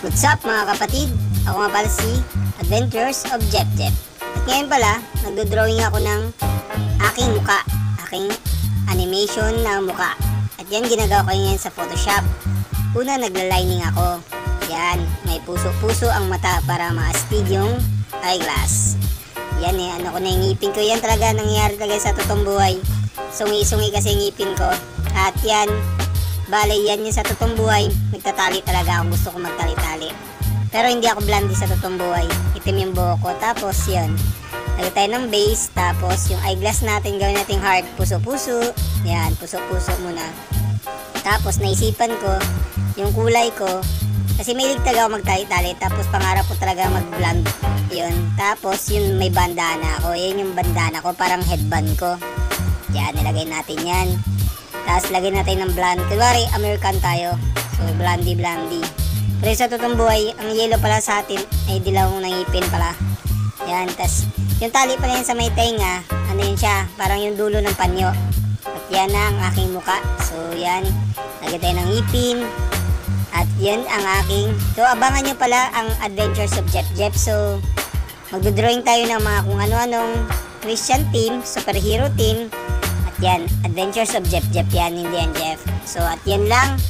What's up mga kapatid? Ako nga pala si Adventures of Jeff Jeff. At ngayon pala, nagdo-drawing ako ng aking muka, aking animation na muka. At yan ginagawa ko ngayon sa Photoshop. Una, nagla-lining ako. Yan, may puso-puso ang mata para ma-astig yung eyeglass. Yan ano ko na yung ngipin ko. Yan talaga nangyayari talaga sa totoong buhay. Sungi-sungi kasi yung ngipin ko. At yan, bale yan yung sa totoong buhay. Nagtatali talaga ako. Gusto ko magtali-tali. Pero hindi ako blondie sa totoong buhay. Itim yung buhok ko. Tapos yun, lagay tayo ng base. Tapos yung eyeglass natin, gawin natin heart. Puso-puso. Yan, puso-puso muna. Tapos naisipan ko, yung kulay ko, kasi may ligtag ako magtali-tali. Tapos pangarap ko talaga mag-blonde. Yun. Tapos yun, may bandana ako. Yan yung bandana ko, parang headband ko. Yan, nilagay natin yan. Tapos lagyan natin ng blonde. Kunwari, American tayo. So, blondie. Pero sa totoong buhay, ang yellow pala sa atin ay dilaw ng ngipin pala. Yan. Tapos, yung tali pala yan sa may tenga, ano yun siya? Parang yung dulo ng panyo. At yan na ang aking muka. So, yan. Lagyan tayo ng ngipin. At yan ang aking. So, abangan nyo pala ang Adventures of Jeff Jeff. So, magdodrawing tayo ng mga kung ano-anong Christian team, superhero team. Yan, Adventures of Jeff Jeff yan, hindi yan Jeff. So, at yan lang.